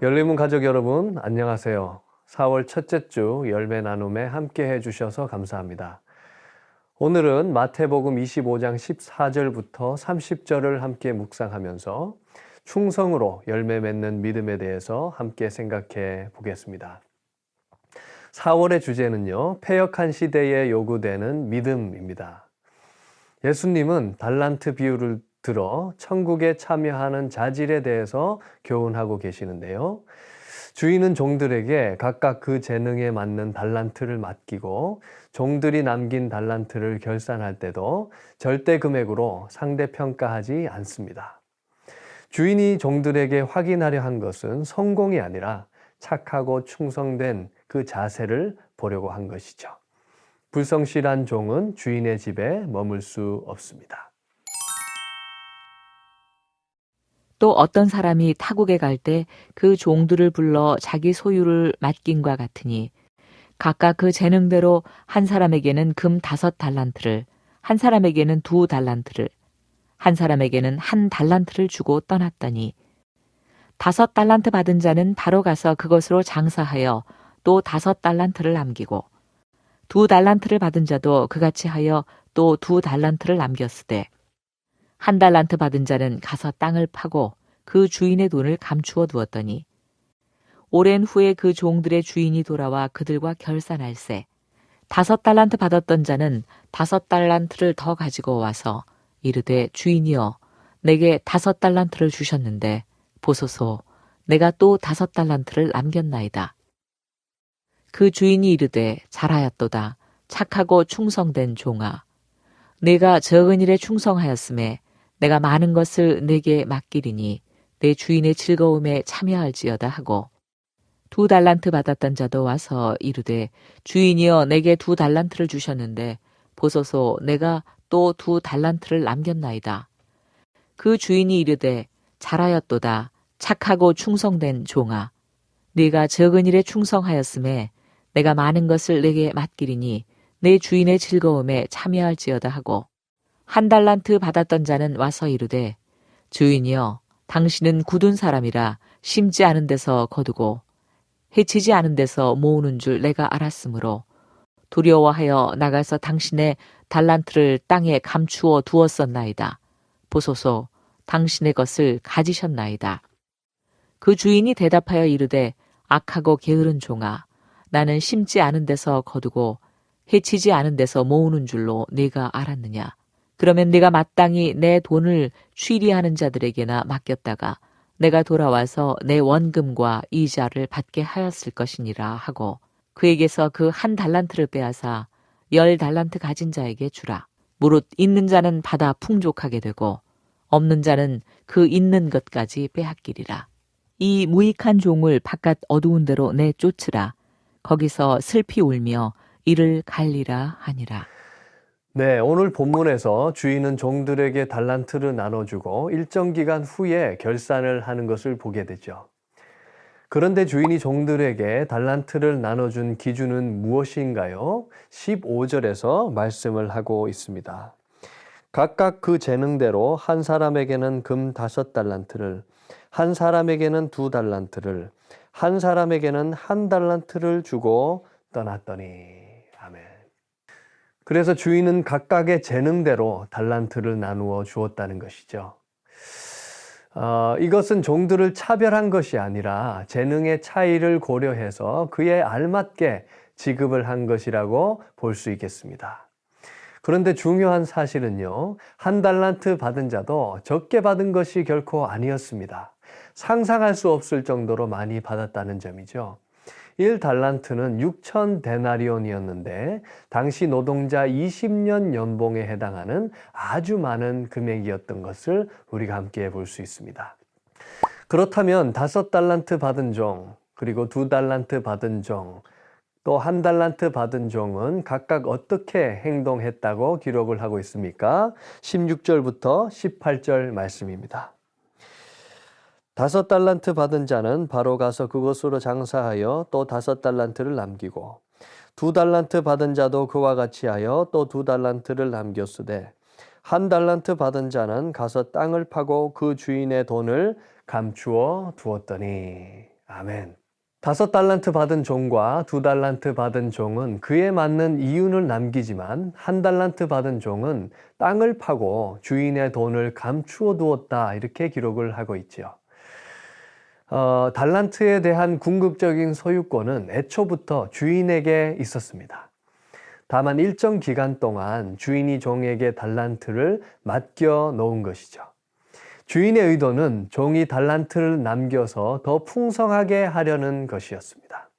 열리문 가족 여러분, 안녕하세요. 4월 첫째 주 열매 나눔에 함께 해주셔서 감사합니다. 오늘은 마태복음 25장 14절부터 30절을 함께 묵상하면서 충성으로 열매 맺는 믿음에 대해서 함께 생각해 보겠습니다. 4월의 주제는요, 패역한 시대에 요구되는 믿음입니다. 예수님은 달란트 비유를 들어 천국에 참여하는 자질에 대해서 교훈하고 계시는데요. 주인은 종들에게 각각 그 재능에 맞는 달란트를 맡기고 종들이 남긴 달란트를 결산할 때도 절대 금액으로 상대평가하지 않습니다. 주인이 종들에게 확인하려 한 것은 성공이 아니라 착하고 충성된 그 자세를 보려고 한 것이죠. 불성실한 종은 주인의 집에 머물 수 없습니다. 또 어떤 사람이 타국에 갈 때 그 종들을 불러 자기 소유를 맡긴과 같으니 각각 그 재능대로 한 사람에게는 금 5달란트를, 한 사람에게는 2달란트를, 한 사람에게는 1달란트를 주고 떠났더니 5달란트 받은 자는 바로 가서 그것으로 장사하여 또 5달란트를 남기고 2달란트를 받은 자도 그같이 하여 또 2달란트를 남겼으되 1달란트 받은 자는 가서 땅을 파고 그 주인의 돈을 감추어 두었더니 오랜 후에 그 종들의 주인이 돌아와 그들과 결산할세 5달란트 받았던 자는 5달란트를 더 가지고 와서 이르되 주인이여 내게 5달란트를 주셨는데 보소서 내가 또 5달란트를 남겼나이다. 그 주인이 이르되 잘하였도다 착하고 충성된 종아 내가 적은 일에 충성하였음에 내가 많은 것을 내게 맡기리니 내 주인의 즐거움에 참여할지어다 하고 2달란트 받았던 자도 와서 이르되 주인이여 내게 2달란트를 주셨는데 보소서 내가 또 2달란트를 남겼나이다. 그 주인이 이르되 잘하였도다 착하고 충성된 종아 네가 적은 일에 충성하였음에 내가 많은 것을 내게 맡기리니 내 주인의 즐거움에 참여할지어다 하고 1달란트 받았던 자는 와서 이르되 주인이여 당신은 굳은 사람이라 심지 않은 데서 거두고 해치지 않은 데서 모으는 줄 내가 알았으므로 두려워하여 나가서 당신의 달란트를 땅에 감추어 두었었나이다. 보소서 당신의 것을 가지셨나이다. 그 주인이 대답하여 이르되 악하고 게으른 종아 나는 심지 않은 데서 거두고 해치지 않은 데서 모으는 줄로 네가 알았느냐. 그러면 네가 마땅히 내 돈을 취리하는 자들에게나 맡겼다가 내가 돌아와서 내 원금과 이자를 받게 하였을 것이니라 하고 그에게서 그 1달란트를 빼앗아 10달란트 가진 자에게 주라. 무릇 있는 자는 받아 풍족하게 되고 없는 자는 그 있는 것까지 빼앗기리라. 이 무익한 종을 바깥 어두운 데로 내쫓으라. 거기서 슬피 울며 이를 갈리라 하니라. 네, 오늘 본문에서 주인은 종들에게 달란트를 나눠주고 일정 기간 후에 결산을 하는 것을 보게 되죠. 그런데 주인이 종들에게 달란트를 나눠준 기준은 무엇인가요? 15절에서 말씀을 하고 있습니다. 각각 그 재능대로 한 사람에게는 금 5달란트를, 한 사람에게는 2달란트를, 한 사람에게는 1달란트를 주고 떠났더니 아멘. 그래서 주인은 각각의 재능대로 달란트를 나누어 주었다는 것이죠. 이것은 종들을 차별한 것이 아니라 재능의 차이를 고려해서 그에 알맞게 지급을 한 것이라고 볼 수 있겠습니다. 그런데 중요한 사실은요, 1달란트 받은 자도 적게 받은 것이 결코 아니었습니다. 상상할 수 없을 정도로 많이 받았다는 점이죠. 1달란트는 6,000데나리온이었는데 당시 노동자 20년 연봉에 해당하는 아주 많은 금액이었던 것을 우리가 함께 볼 수 있습니다. 그렇다면 5달란트 받은 종, 그리고 2달란트 받은 종, 또 1달란트 받은 종은 각각 어떻게 행동했다고 기록을 하고 있습니까? 16절부터 18절 말씀입니다. 5달란트 받은 자는 바로 가서 그것으로 장사하여 또 5달란트를 남기고 2달란트 받은 자도 그와 같이 하여 또 2달란트를 남겼으되 1달란트 받은 자는 가서 땅을 파고 그 주인의 돈을 감추어 두었더니 아멘. 5달란트 받은 종과 2달란트 받은 종은 그에 맞는 이윤을 남기지만 1달란트 받은 종은 땅을 파고 주인의 돈을 감추어 두었다. 이렇게 기록을 하고 있지요. 달란트에 대한 궁극적인 소유권은 애초부터 주인에게 있었습니다. 다만 일정 기간 동안 주인이 종에게 달란트를 맡겨 놓은 것이죠. 주인의 의도는 종이 달란트를 남겨서 더 풍성하게 하려는 것이었습니다.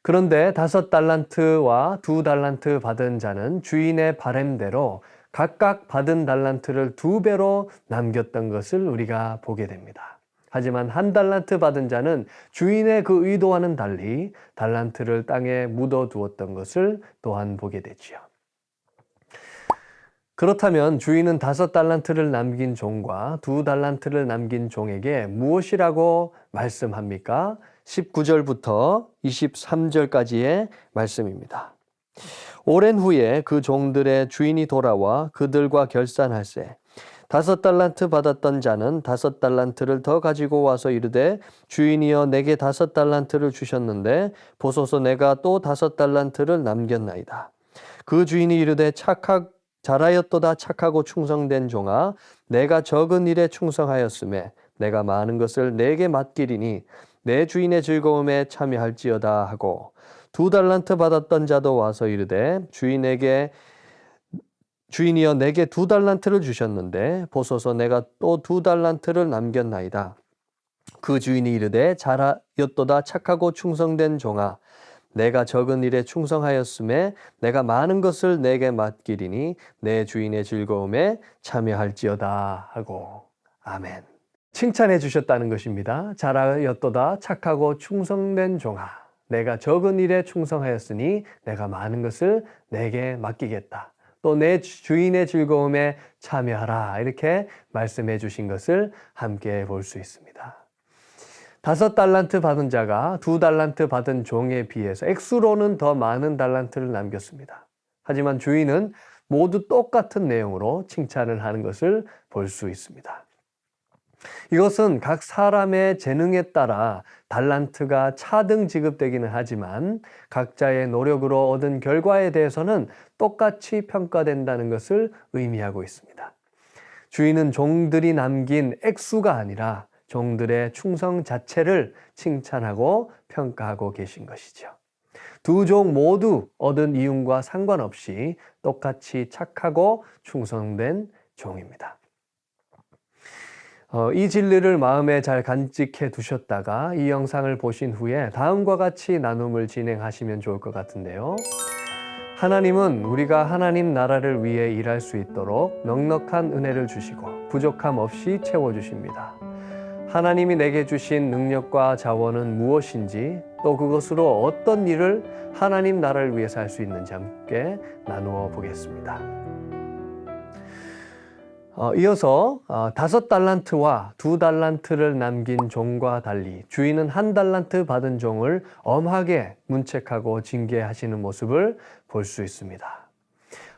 그런데 5달란트와 2달란트 받은 자는 주인의 바램대로 각각 받은 달란트를 2배로 남겼던 것을 우리가 보게 됩니다. 하지만 1달란트 받은 자는 주인의 그 의도와는 달리 달란트를 땅에 묻어두었던 것을 또한 보게 되지요. 그렇다면 주인은 5달란트를 남긴 종과 2달란트를 남긴 종에게 무엇이라고 말씀합니까? 19절부터 23절까지의 말씀입니다. 오랜 후에 그 종들의 주인이 돌아와 그들과 결산할세 5달란트 받았던 자는 5달란트를 더 가지고 와서 이르되 주인이여 내게 5달란트를 주셨는데 보소서 내가 또 5달란트를 남겼나이다. 그 주인이 이르되 잘하였도다 착하고 충성된 종아 내가 적은 일에 충성하였음에 내가 많은 것을 내게 맡기리니 내 주인의 즐거움에 참여할지어다 하고 2달란트 받았던 자도 와서 이르되 주인이여 내게 2달란트를 주셨는데 보소서 내가 또 2달란트를 남겼나이다. 그 주인이 이르되 잘하였도다 착하고 충성된 종아 내가 적은 일에 충성하였음에 내가 많은 것을 내게 맡기리니 내 주인의 즐거움에 참여할지어다 하고 아멘. 칭찬해 주셨다는 것입니다. 잘하였도다 착하고 충성된 종아 내가 적은 일에 충성하였으니 내가 많은 것을 내게 맡기겠다. 또 내 주인의 즐거움에 참여하라 이렇게 말씀해 주신 것을 함께 볼 수 있습니다. 5달란트 받은 자가 2달란트 받은 종에 비해서 액수로는 더 많은 달란트를 남겼습니다. 하지만 주인은 모두 똑같은 내용으로 칭찬을 하는 것을 볼 수 있습니다. 이것은 각 사람의 재능에 따라 달란트가 차등 지급되기는 하지만 각자의 노력으로 얻은 결과에 대해서는 똑같이 평가된다는 것을 의미하고 있습니다. 주인은 종들이 남긴 액수가 아니라 종들의 충성 자체를 칭찬하고 평가하고 계신 것이죠. 2종 모두 얻은 이윤과 상관없이 똑같이 착하고 충성된 종입니다. 이 진리를 마음에 잘 간직해 두셨다가 이 영상을 보신 후에 다음과 같이 나눔을 진행하시면 좋을 것 같은데요. 하나님은 우리가 하나님 나라를 위해 일할 수 있도록 넉넉한 은혜를 주시고 부족함 없이 채워주십니다. 하나님이 내게 주신 능력과 자원은 무엇인지 또 그것으로 어떤 일을 하나님 나라를 위해서 할 수 있는지 함께 나누어 보겠습니다. 이어서 5달란트와 2달란트를 남긴 종과 달리 주인은 1달란트 받은 종을 엄하게 문책하고 징계하시는 모습을 볼 수 있습니다.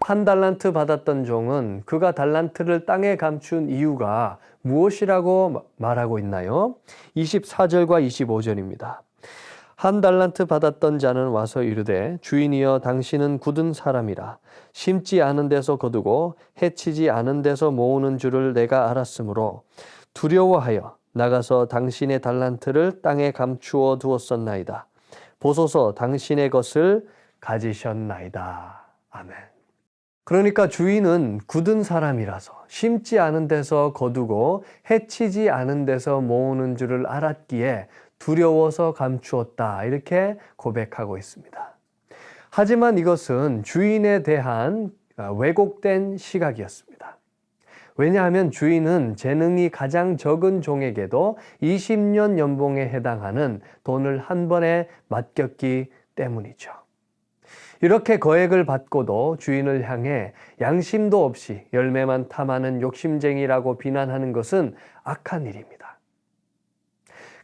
1달란트 받았던 종은 그가 달란트를 땅에 감춘 이유가 무엇이라고 말하고 있나요? 24절과 25절입니다. 1달란트 받았던 자는 와서 이르되 주인이여 당신은 굳은 사람이라 심지 않은 데서 거두고 해치지 않은 데서 모으는 줄을 내가 알았으므로 두려워하여 나가서 당신의 달란트를 땅에 감추어 두었었나이다. 보소서 당신의 것을 가지셨나이다. 아멘. 그러니까 주인은 굳은 사람이라서 심지 않은 데서 거두고 해치지 않은 데서 모으는 줄을 알았기에 두려워서 감추었다. 이렇게 고백하고 있습니다. 하지만 이것은 주인에 대한 왜곡된 시각이었습니다. 왜냐하면 주인은 재능이 가장 적은 종에게도 20년 연봉에 해당하는 돈을 한 번에 맡겼기 때문이죠. 이렇게 거액을 받고도 주인을 향해 양심도 없이 열매만 탐하는 욕심쟁이라고 비난하는 것은 악한 일입니다.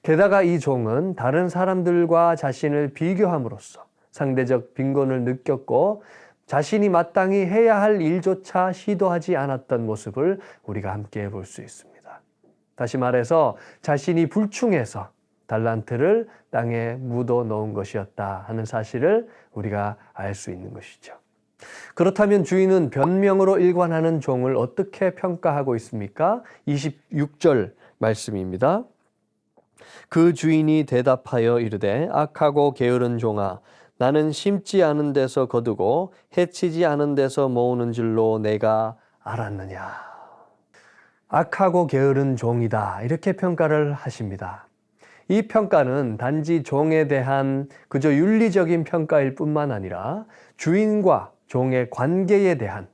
게다가 이 종은 다른 사람들과 자신을 비교함으로써 상대적 빈곤을 느꼈고 자신이 마땅히 해야 할 일조차 시도하지 않았던 모습을 우리가 함께 볼 수 있습니다. 다시 말해서 자신이 불충해서 달란트를 땅에 묻어 놓은 것이었다 하는 사실을 우리가 알 수 있는 것이죠. 그렇다면 주인은 변명으로 일관하는 종을 어떻게 평가하고 있습니까? 26절 말씀입니다. 그 주인이 대답하여 이르되 악하고 게으른 종아, 나는 심지 않은 데서 거두고 해치지 않은 데서 모으는 줄로 내가 알았느냐. 악하고 게으른 종이다, 이렇게 평가를 하십니다. 이 평가는 단지 종에 대한 그저 윤리적인 평가일 뿐만 아니라 주인과 종의 관계에 대한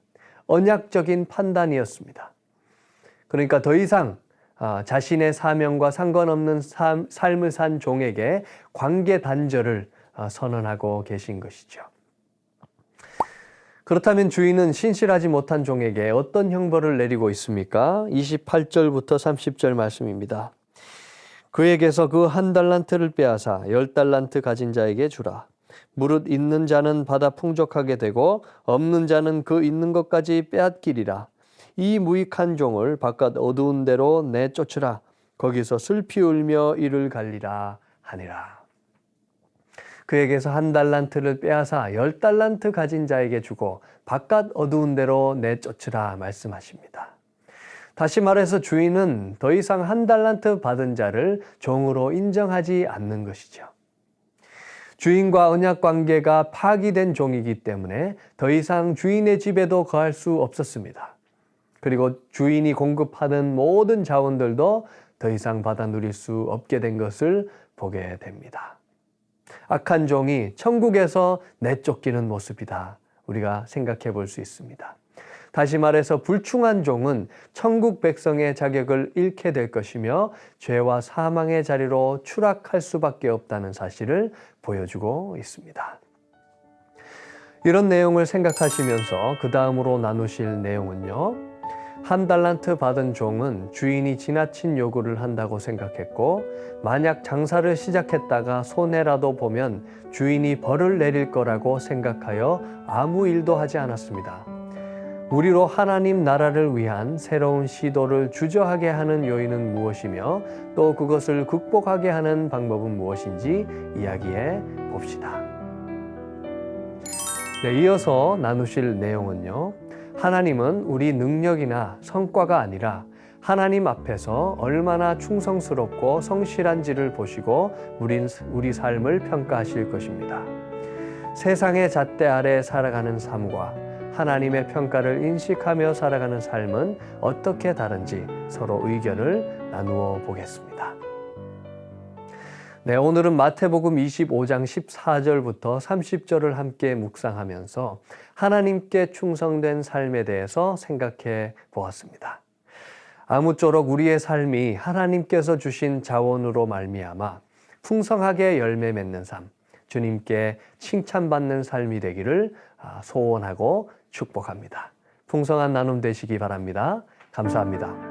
언약적인 판단이었습니다. 그러니까 더 이상 자신의 사명과 상관없는 삶을 산 종에게 관계 단절을 선언하고 계신 것이죠. 그렇다면 주인은 신실하지 못한 종에게 어떤 형벌을 내리고 있습니까? 28절부터 30절 말씀입니다. 그에게서 그 1달란트를 빼앗아 10달란트 가진 자에게 주라. 무릇 있는 자는 받아 풍족하게 되고 없는 자는 그 있는 것까지 빼앗기리라. 이 무익한 종을 바깥 어두운 데로 내쫓으라. 거기서 슬피 울며 이를 갈리라 하니라. 그에게서 1달란트를 빼앗아 10달란트 가진 자에게 주고 바깥 어두운 데로 내쫓으라 말씀하십니다. 다시 말해서 주인은 더 이상 1달란트 받은 자를 종으로 인정하지 않는 것이죠. 주인과 언약 관계가 파기된 종이기 때문에 더 이상 주인의 집에도 거할 수 없었습니다. 그리고 주인이 공급하는 모든 자원들도 더 이상 받아 누릴 수 없게 된 것을 보게 됩니다. 악한 종이 천국에서 내쫓기는 모습이다, 우리가 생각해 볼 수 있습니다. 다시 말해서 불충한 종은 천국 백성의 자격을 잃게 될 것이며 죄와 사망의 자리로 추락할 수밖에 없다는 사실을 보여주고 있습니다. 이런 내용을 생각하시면서 그 다음으로 나누실 내용은요, 1달란트 받은 종은 주인이 지나친 요구를 한다고 생각했고, 만약 장사를 시작했다가 손해라도 보면 주인이 벌을 내릴 거라고 생각하여 아무 일도 하지 않았습니다. 우리로 하나님 나라를 위한 새로운 시도를 주저하게 하는 요인은 무엇이며 또 그것을 극복하게 하는 방법은 무엇인지 이야기해 봅시다. 네, 이어서 나누실 내용은요, 하나님은 우리 능력이나 성과가 아니라 하나님 앞에서 얼마나 충성스럽고 성실한지를 보시고 우리 삶을 평가하실 것입니다. 세상의 잣대 아래 살아가는 삶과 하나님의 평가를 인식하며 살아가는 삶은 어떻게 다른지 서로 의견을 나누어 보겠습니다. 네, 오늘은 마태복음 25장 14절부터 30절을 함께 묵상하면서 하나님께 충성된 삶에 대해서 생각해 보았습니다. 아무쪼록 우리의 삶이 하나님께서 주신 자원으로 말미암아 풍성하게 열매 맺는 삶, 주님께 칭찬받는 삶이 되기를 소원하고 축복합니다. 풍성한 나눔 되시기 바랍니다. 감사합니다.